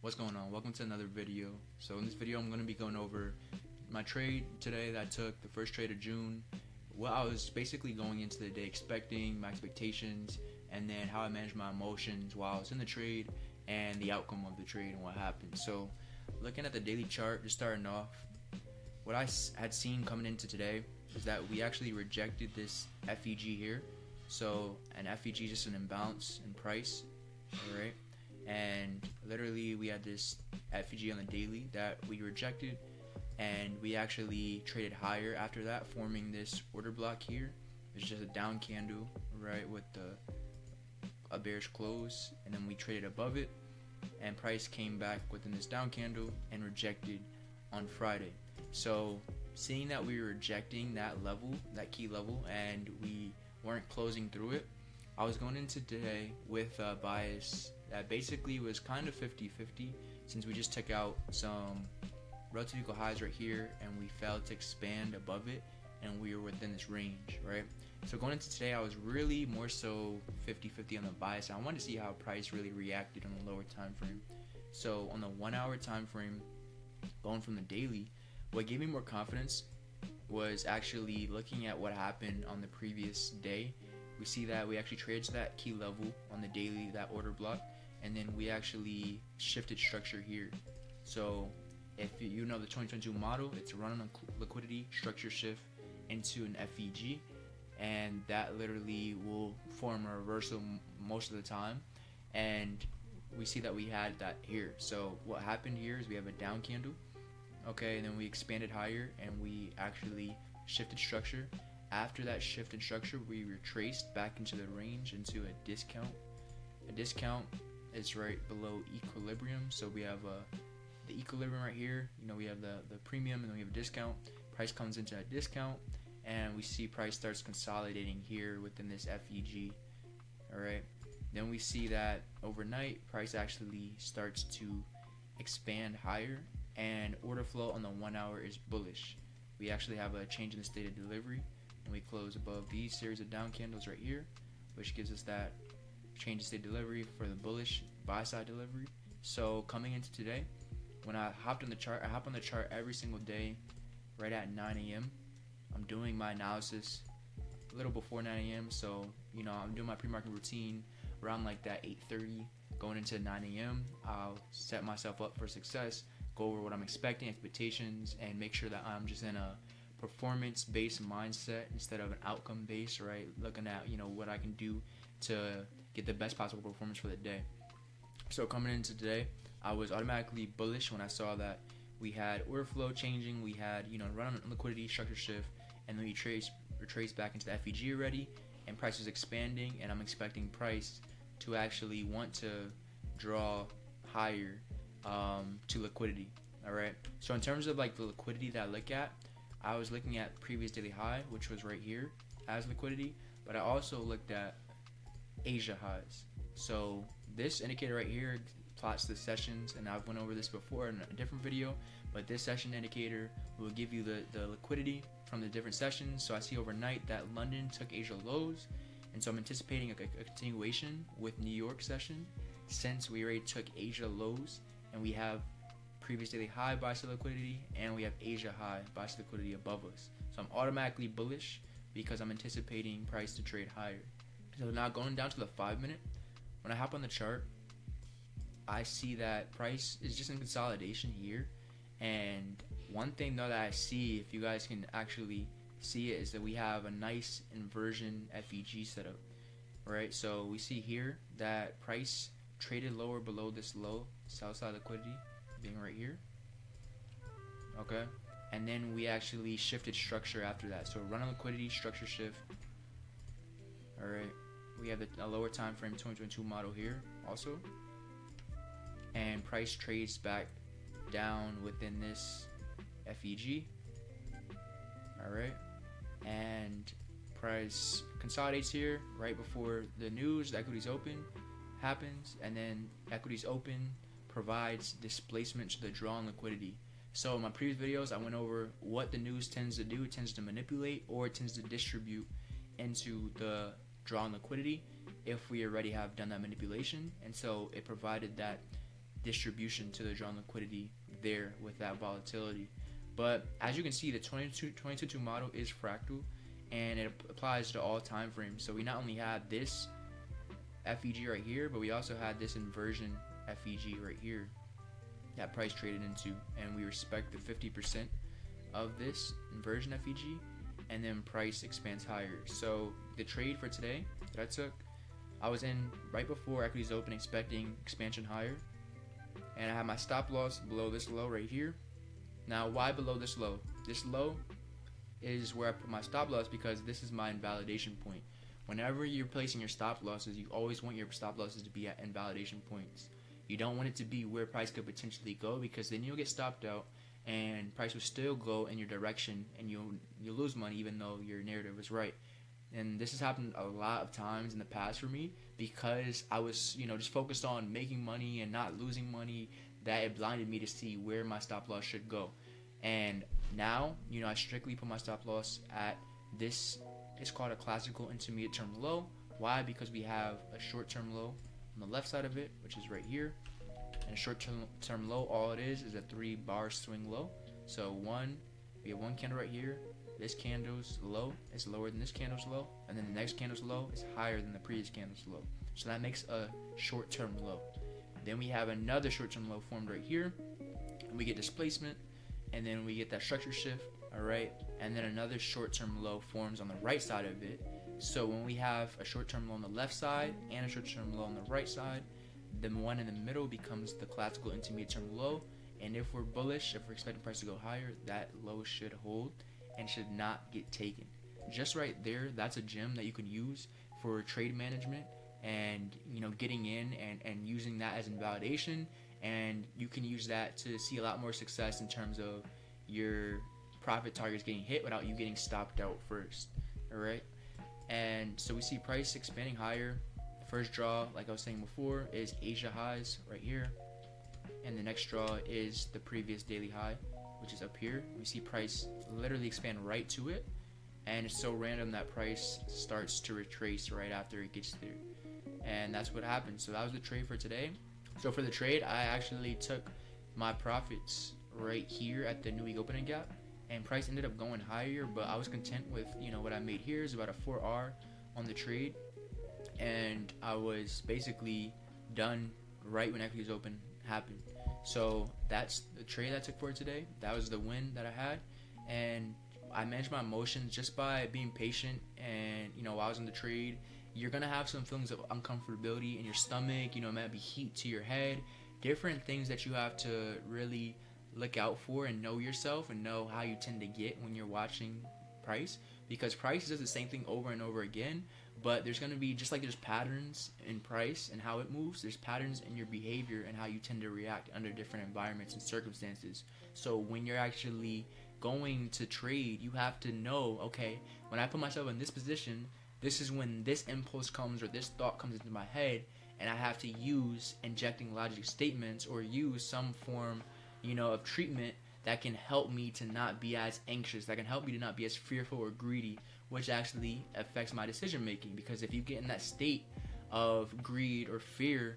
What's going on? Welcome to another video. So in this video I'm going to be going over my trade today that I took, the first trade of June, what I was basically going into the day expecting, my expectations, and then how I managed my emotions while I was in the trade and the outcome of the trade and what happened. So looking at the daily chart, just starting off, what I had seen coming into today is that we actually rejected this FEG here. So an FEG is just an imbalance in price, alright? And literally we had this FEG on the daily that we rejected, and we actually traded higher after that, forming this order block here. It's just a down candle, right, with a bearish close, and then we traded above it, and price came back within this down candle and rejected on Friday. So seeing that we were rejecting that level, that key level, and we weren't closing through it, I was going into today with a bias that basically was kind of 50-50, since we just took out some relative equal highs right here and we failed to expand above it, and we were within this range, right? So going into today, I was really more so 50-50 on the bias. I wanted to see how price really reacted on the lower time frame. So on the 1 hour time frame, going from the daily, what gave me more confidence was actually looking at what happened on the previous day. We see that we actually traded to that key level on the daily, that order block, and then we actually shifted structure here. So if you know the 2022 model, it's run on a liquidity structure shift into an FEG, and that literally will form a reversal most of the time, and we see that we had that here. So what happened here is we have a down candle, okay, and then we expanded higher and we actually shifted structure. After that shifted structure, we retraced back into the range, into a discount. A discount is right below equilibrium, so we have the equilibrium right here. You know, we have the premium, and then we have a discount. Price comes into a discount, and we see price starts consolidating here within this FEG. All right, then we see that overnight price actually starts to expand higher, and order flow on the 1 hour is bullish. We actually have a change in the state of delivery, and we close above these series of down candles right here, which gives us that change in state of delivery for the bullish buy side delivery. So coming into today, when I hopped on the chart, I hop on the chart every single day right at 9 a.m. I'm doing my analysis a little before 9 a.m. So, you know, I'm doing my pre-market routine around like that 8:30 going into 9 a.m. I'll set myself up for success, go over what I'm expecting, expectations, and make sure that I'm just in a performance-based mindset instead of an outcome-based, right? Looking at, you know, what I can do to get the best possible performance for the day. So coming into today, I was automatically bullish when I saw that we had order flow changing, we had, you know, run on liquidity structure shift, and then we retraced back into the FEG already, and price is expanding, and I'm expecting price to actually want to draw higher to liquidity. All right, so in terms of like the liquidity that I look at, I was looking at previous daily high, which was right here as liquidity, but I also looked at Asia highs. So this indicator right here plots the sessions, and I've went over this before in a different video, but this session indicator will give you the liquidity from the different sessions. So I see overnight that London took Asia lows, and so I'm anticipating a continuation with New York session, since we already took Asia lows, and we have previous daily high buy side liquidity, and we have Asia high buy side liquidity above us. So I'm automatically bullish because I'm anticipating price to trade higher. So now going down to the 5-minute, when I hop on the chart, I see that price is just in consolidation here. And one thing though that I see, if you guys can actually see it, is that we have a nice inversion FEG setup, right? So we see here that price traded lower below this low, south side liquidity being right here, okay, and then we actually shifted structure after that. So run on liquidity structure shift. All right, we have a lower time frame 2022 model here also, and price trades back down within this FEG. All right, and price consolidates here right before the news, the equities open happens, and then equities open provides displacement to the draw on liquidity. So in my previous videos, I went over what the news tends to do. It tends to manipulate, or it tends to distribute into the draw on liquidity if we already have done that manipulation. And so it provided that distribution to the drawn liquidity there with that volatility. But as you can see, the 22 model is fractal, and it applies to all time frames. So we not only had this FEG right here, but we also had this inversion FEG right here that price traded into, and we respect the 50% of this inversion FEG, and then price expands higher. So the trade for today that I took, I was in right before equities open expecting expansion higher, and I had my stop loss below this low right here. Now, why below this low? This low is where I put my stop loss because this is my invalidation point. Whenever you're placing your stop losses, you always want your stop losses to be at invalidation points. You don't want it to be where price could potentially go, because then you'll get stopped out and price will still go in your direction, and you'll lose money even though your narrative is right. And this has happened a lot of times in the past for me, because I was, just focused on making money and not losing money, that it blinded me to see where my stop loss should go. And now, I strictly put my stop loss at this. It's called a classical intermediate term low. Why? Because we have a short-term low on the left side of it, which is right here. And a short-term low, all it is a 3-bar swing low. So we have one candle right here. This candle's low is lower than this candle's low, and then the next candle's low is higher than the previous candle's low. So that makes a short-term low. Then we have another short-term low formed right here, and we get displacement, and then we get that structure shift, all right? And then another short-term low forms on the right side of it. So when we have a short-term low on the left side and a short-term low on the right side, the one in the middle becomes the classical intermediate term low. And if we're bullish, if we're expecting price to go higher, that low should hold and should not get taken. Just right there, that's a gem that you can use for trade management and getting in and using that as invalidation. And you can use that to see a lot more success in terms of your profit targets getting hit without you getting stopped out first. All right. And so we see price expanding higher. The first draw, like I was saying before, is Asia highs right here, and the next draw is the previous daily high, which is up here. We see price literally expand right to it, and it's so random that price starts to retrace right after it gets there, and that's what happened. So that was the trade for today. So for the trade, I actually took my profits right here at the new week opening gap, and price ended up going higher, but I was content with what I made here is about a 4R on the trade, and I was basically done right when equities open happened. So that's the trade I took for today. That was the win that I had, and I managed my emotions just by being patient. And while I was in the trade, you're gonna have some feelings of uncomfortability in your stomach. It might be heat to your head, different things that you have to really look out for and know yourself and know how you tend to get when you're watching price, because price does the same thing over and over again. But there's going to be, just like there's patterns in price and how it moves, there's patterns in your behavior and how you tend to react under different environments and circumstances. So when you're actually going to trade, you have to know, okay, when I put myself in this position, this is when this impulse comes or this thought comes into my head, and I have to use injecting logic statements or use some form of treatment that can help me to not be as anxious, that can help me to not be as fearful or greedy, which actually affects my decision making. Because if you get in that state of greed or fear,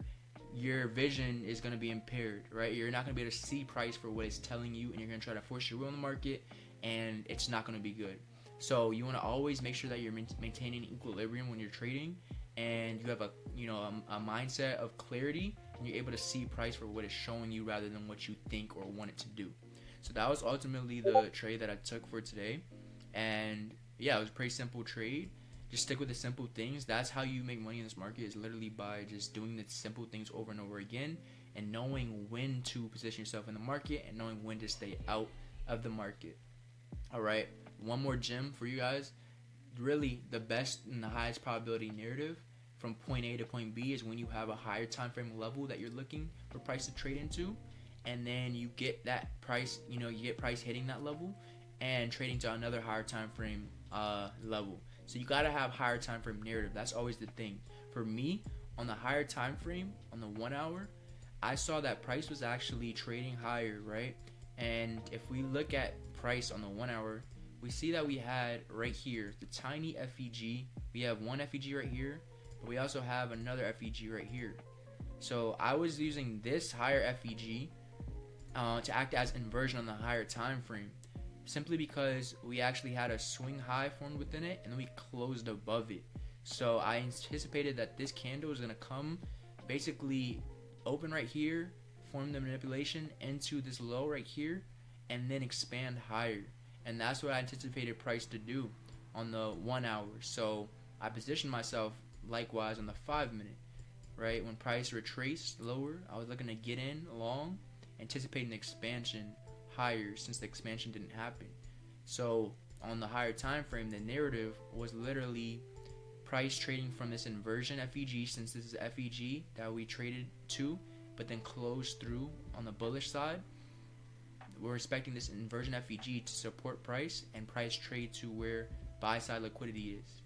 your vision is going to be impaired, right? You're not going to be able to see price for what it's telling you, and you're going to try to force your will in the market, and it's not going to be good. So you want to always make sure that you're maintaining equilibrium when you're trading, and you have a mindset of clarity, and you're able to see price for what it's showing you rather than what you think or want it to do. So that was ultimately the trade that I took for today. And yeah, it was a pretty simple trade. Just stick with the simple things. That's how you make money in this market, is literally by just doing the simple things over and over again, and knowing when to position yourself in the market and knowing when to stay out of the market. All right, one more gem for you guys. Really, the best and the highest probability narrative from point A to point B is when you have a higher time frame level that you're looking for price to trade into, and then you get that price, you get price hitting that level and trading to another higher time frame level. So you gotta have higher time frame narrative. That's always the thing. For me, on the higher time frame, on the 1 hour, I saw that price was actually trading higher, right? And if we look at price on the 1 hour, we see that we had right here the tiny FEG. We have one FEG right here, but we also have another FEG right here. So I was using this higher FEG to act as inversion on the higher time frame, simply because we actually had a swing high formed within it and then we closed above it. So I anticipated that this candle is going to come, basically open right here, form the manipulation into this low right here, and then expand higher. And that's what I anticipated price to do on the 1 hour. So I positioned myself likewise on the 5 minute, right? When price retraced lower, I was looking to get in long, anticipating the expansion higher since the expansion didn't happen. So on the higher time frame, the narrative was literally price trading from this inversion FEG, since this is FEG that we traded to, but then closed through on the bullish side. We're expecting this inversion FEG to support price and price trade to where buy side liquidity is.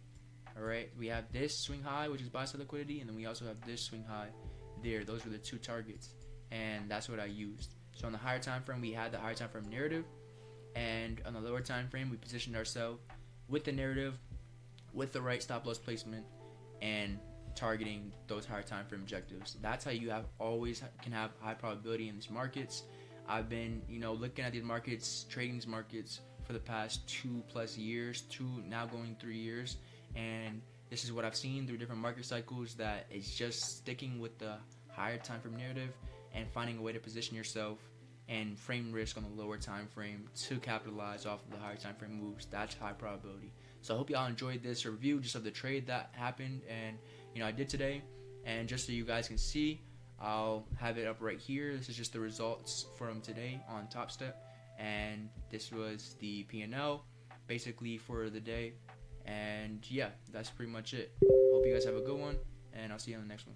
Alright, we have this swing high, which is buy side liquidity, and then we also have this swing high there. Those were the two targets, and that's what I used. So on the higher time frame, we had the higher time frame narrative, and on the lower time frame, we positioned ourselves with the narrative, with the right stop loss placement, and targeting those higher time frame objectives. That's how you always can have high probability in these markets. I've been, looking at these markets, trading these markets for the past 2+ years, now going 3 years, and this is what I've seen through different market cycles, that it's just sticking with the higher time frame narrative and finding a way to position yourself and frame risk on the lower time frame to capitalize off of the higher time frame moves. That's high probability. So I hope y'all enjoyed this review just of the trade that happened and I did today. And just so you guys can see, I'll have it up right here. This is just the results from today on Top Step, and this was the P&L basically for the day. And yeah, that's pretty much it. Hope you guys have a good one, and I'll see you on the next one.